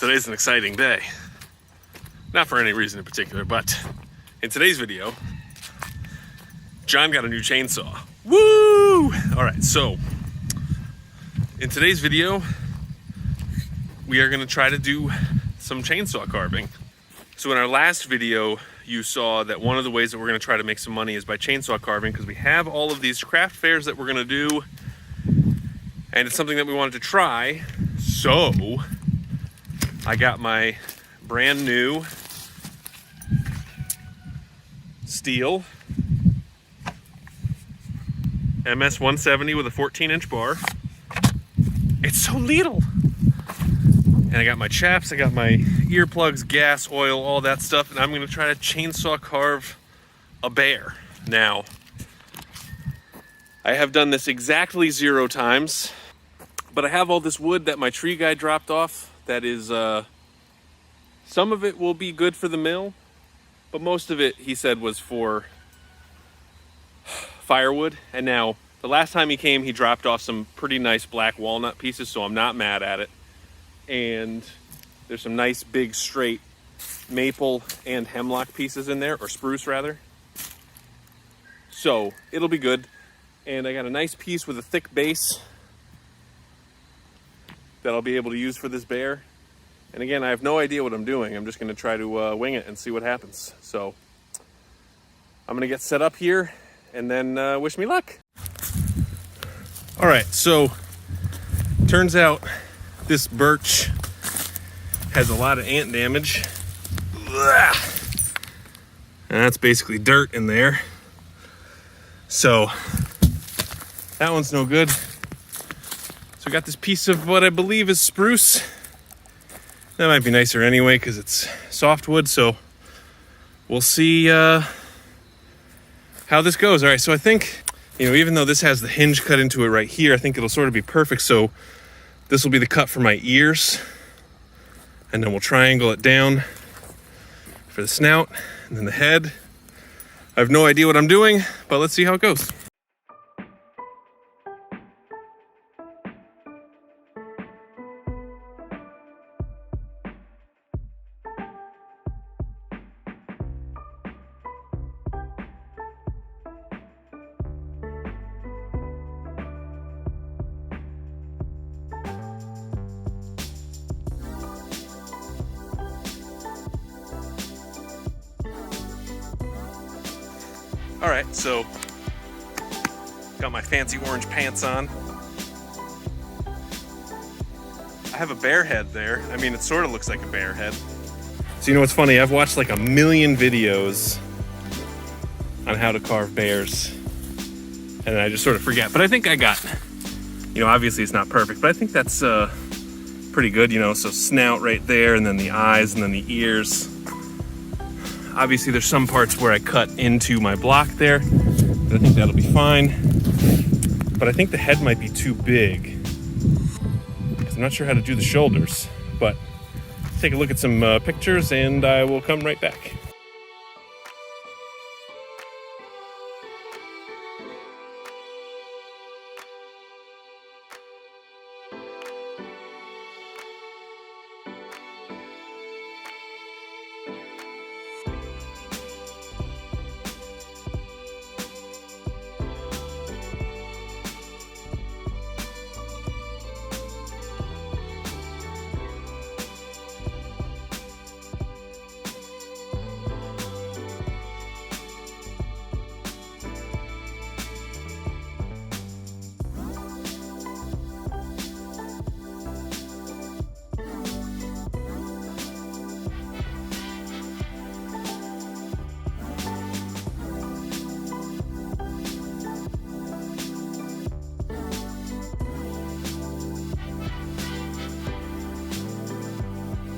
Today's an exciting day. Not for any reason in particular, but in today's video, John got a new chainsaw. Woo! All right, so in today's video, we are gonna try to do some chainsaw carving. So in our last video, you saw that one of the ways that we're gonna try to make some money is by chainsaw carving, because we have all of these craft fairs that we're gonna do, and it's something that we wanted to try. So I got my brand new steel MS 170 with a 14-inch bar. It's so little. And I got my chaps, I got my earplugs, gas, oil, all that stuff, and I'm gonna try to chainsaw carve a bear. Now, I have done this exactly 0 times, but I have all this wood that my tree guy dropped off that is, some of it will be good for the mill, but most of it, he said, was for firewood. And now, the last time he came, he dropped off some pretty nice black walnut pieces, so I'm not mad at it. And there's some nice big straight maple and hemlock pieces in there, or spruce rather. So it'll be good. And I got a nice piece with a thick base that I'll be able to use for this bear. And again, I have no idea what I'm doing. I'm just gonna try to wing it and see what happens. So I'm gonna get set up here and then wish me luck. All right, so turns out this birch has a lot of ant damage. And that's basically dirt in there. So that one's no good. So I got this piece of what I believe is spruce. That might be nicer anyway because it's softwood, so we'll see how this goes. All right, so I think, even though this has the hinge cut into it right here, I think it'll sort of be perfect. So this will be the cut for my ears, and then we'll triangle it down for the snout, and then the head. I have no idea what I'm doing, but let's see how it goes. All right, so got my fancy orange pants on. I have a bear head there. I mean, it sort of looks like a bear head. So you know what's funny? I've watched like 1,000,000 videos on how to carve bears, and then I just sort of forget. But I think I got, obviously it's not perfect, but I think that's pretty good, so snout right there, and then the eyes, and then the ears. Obviously, there's some parts where I cut into my block there, but I think that'll be fine. But I think the head might be too big, because I'm not sure how to do the shoulders. But take a look at some pictures, and I will come right back.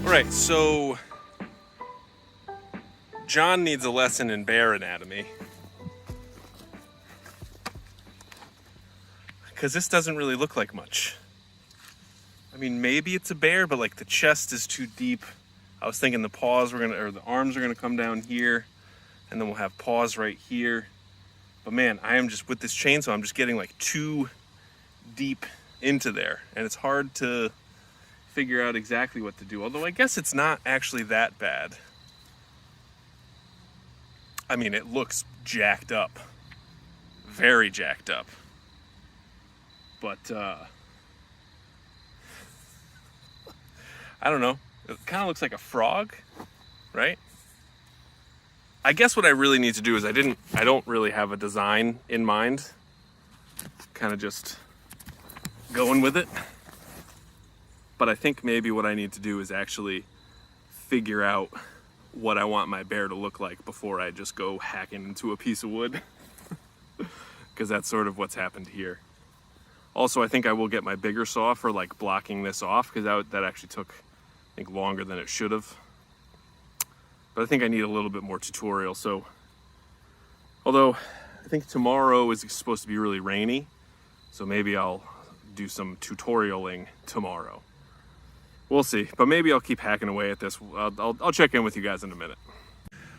All right, so John needs a lesson in bear anatomy, because this doesn't really look like much. I mean, maybe it's a bear, but like the chest is too deep. I was thinking the paws were or the arms are gonna come down here, and then we'll have paws right here. But man, I am just, with this chainsaw, I'm just getting like too deep into there, and it's hard to figure out exactly what to do. Although I guess it's not actually that bad. I mean, it looks jacked up. Very jacked up. But, I don't know. It kind of looks like a frog, right? I guess what I really need to do is I don't really have a design in mind. Kind of just going with it. But I think maybe what I need to do is actually figure out what I want my bear to look like before I just go hacking into a piece of wood. Because that's sort of what's happened here. Also, I think I will get my bigger saw for like blocking this off, because that actually took, I think, longer than it should have. But I think I need a little bit more tutorial. So, although I think tomorrow is supposed to be really rainy, so maybe I'll do some tutorialing tomorrow. We'll see, but maybe I'll keep hacking away at this. I'll check in with you guys in a minute.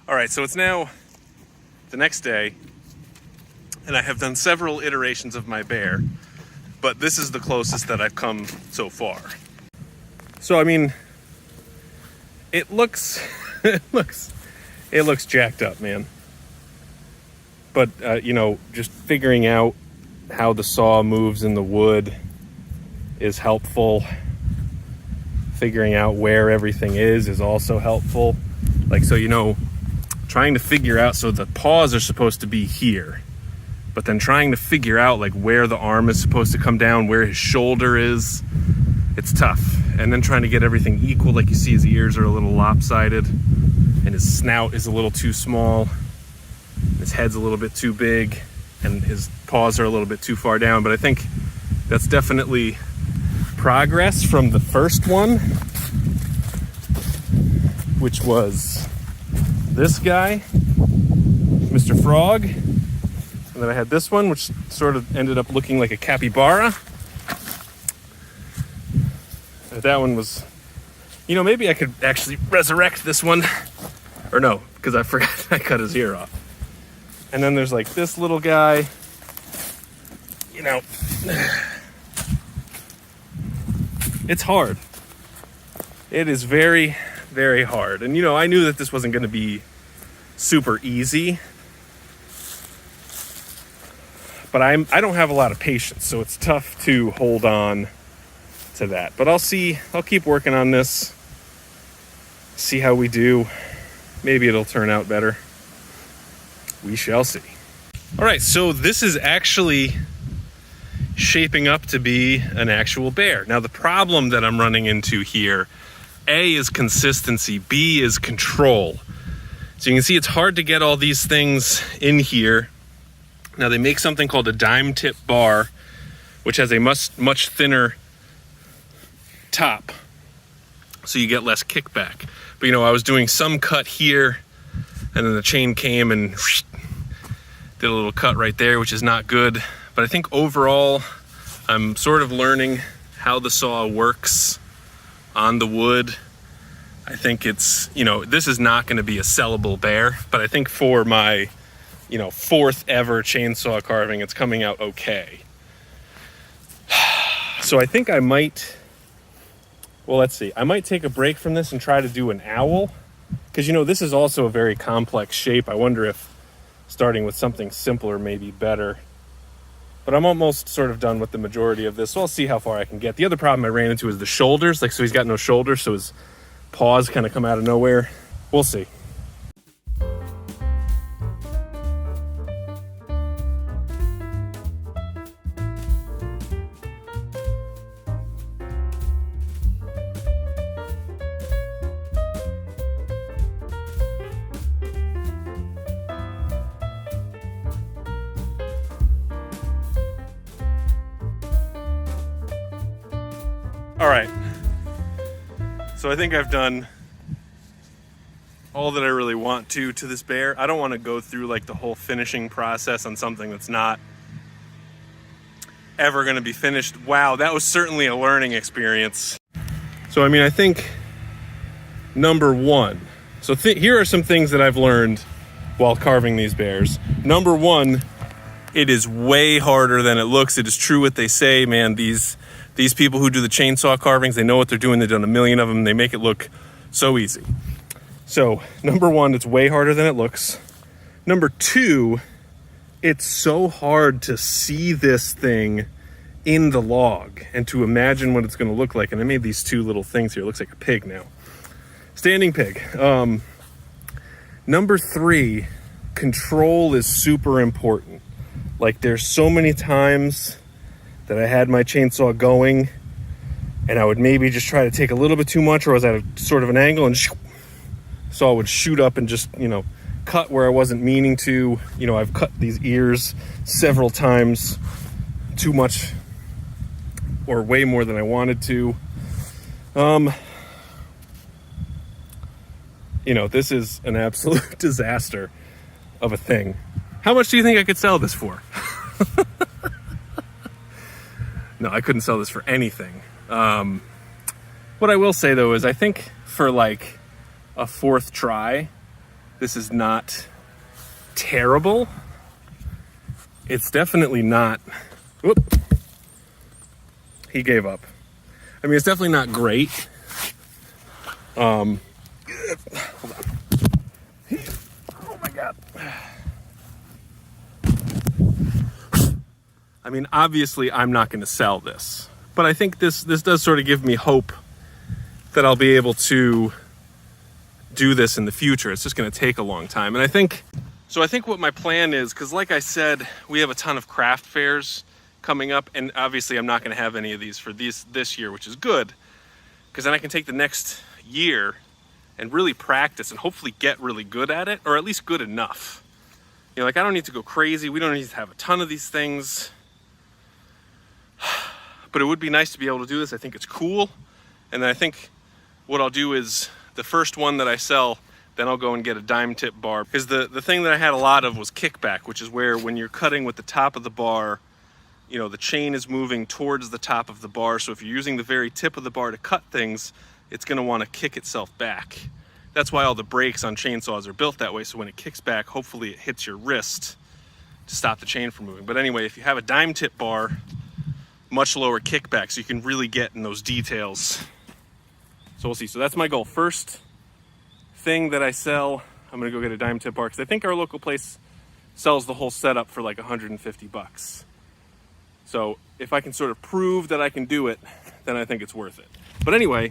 All right, so it's now the next day, and I have done several iterations of my bear, but this is the closest that I've come so far. So, I mean, it looks, it looks jacked up, man. But, you know, just figuring out how the saw moves in the wood is helpful. Figuring out where everything is also helpful. Like, so, you know, trying to figure out, so the paws are supposed to be here, but then trying to figure out like where the arm is supposed to come down, where his shoulder is, it's tough. And then trying to get everything equal, like you see his ears are a little lopsided, and his snout is a little too small, his head's a little bit too big, and his paws are a little bit too far down. But I think that's definitely progress from the first one, which was this guy, Mr. Frog. And then I had this one, which sort of ended up looking like a capybara. That one was, you know, maybe I could actually resurrect this one. Or no, because I forgot I cut his ear off. And then there's like this little guy, you know. It's hard. It is very, very hard. And, you know, I knew that this wasn't going to be super easy. But I don't have a lot of patience, so it's tough to hold on to that. But I'll keep working on this. See how we do. Maybe it'll turn out better. We shall see. All right, so this is actually shaping up to be an actual bear. Now, the problem that I'm running into here, A, is consistency, B, is control. So you can see it's hard to get all these things in here. Now, they make something called a dime tip bar, which has a much thinner top, so you get less kickback. But, you know, I was doing some cut here, and then the chain came and did a little cut right there, which is not good. But I think overall, I'm sort of learning how the saw works on the wood. I think it's, you know, this is not going to be a sellable bear, but I think for my, you know, 4th ever chainsaw carving, it's coming out okay. So I think I might, well, let's see. I might take a break from this and try to do an owl, because, you know, this is also a very complex shape. I wonder if starting with something simpler may be better. But I'm almost sort of done with the majority of this, so I'll see how far I can get. The other problem I ran into is the shoulders. Like, so he's got no shoulders, so his paws kind of come out of nowhere. We'll see. All right, so I think I've done all that I really want to this bear. I don't want to go through like the whole finishing process on something that's not ever going to be finished. Wow, that was certainly a learning experience. So, I mean, I think number one, so here are some things that I've learned while carving these bears. Number one, it is way harder than it looks. It is true what they say, man. These These people who do the chainsaw carvings, they know what they're doing. They've done a million of them. They make it look so easy. So, number one, it's way harder than it looks. Number two, it's so hard to see this thing in the log and to imagine what it's going to look like. And I made these two little things here. It looks like a pig now. Standing pig. Number three, control is super important. Like, there's so many times that I had my chainsaw going and I would maybe just try to take a little bit too much, or I was at a sort of an angle and so I would shoot up and just, cut where I wasn't meaning to. I've cut these ears several times too much or way more than I wanted to. This is an absolute disaster of a thing. How much do you think I could sell this for? No, I couldn't sell this for anything. What I will say, though, is I think for like a fourth try, this is not terrible. It's definitely not... Whoop. He gave up. I mean, it's definitely not great. Hold on. Oh my God. I mean, obviously, I'm not going to sell this, but I think this does sort of give me hope that I'll be able to do this in the future. It's just going to take a long time. And I think what my plan is, because like I said, we have a ton of craft fairs coming up, and obviously I'm not going to have any of these for this year, which is good, because then I can take the next year and really practice and hopefully get really good at it, or at least good enough. I don't need to go crazy. We don't need to have a ton of these things. But it would be nice to be able to do this. I think it's cool. And then I think what I'll do is the first one that I sell, then I'll go and get a dime tip bar. Because the thing that I had a lot of was kickback, which is where when you're cutting with the top of the bar, the chain is moving towards the top of the bar. So if you're using the very tip of the bar to cut things, it's going to want to kick itself back. That's why all the brakes on chainsaws are built that way. So when it kicks back, hopefully it hits your wrist to stop the chain from moving. But anyway, if you have a dime tip bar, much lower kickback, so you can really get in those details. So we'll see. So that's my goal. First thing that I sell, I'm gonna go get a dime tip bar, because I think our local place sells the whole setup for like 150 bucks. So if I can sort of prove that I can do it, then I think it's worth it. But anyway,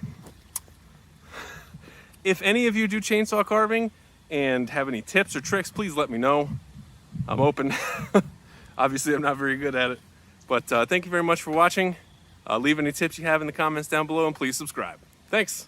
if any of you do chainsaw carving and have any tips or tricks, please let me know. I'm open. Obviously, I'm not very good at it. But thank you very much for watching. Leave any tips you have in the comments down below, and please subscribe. Thanks.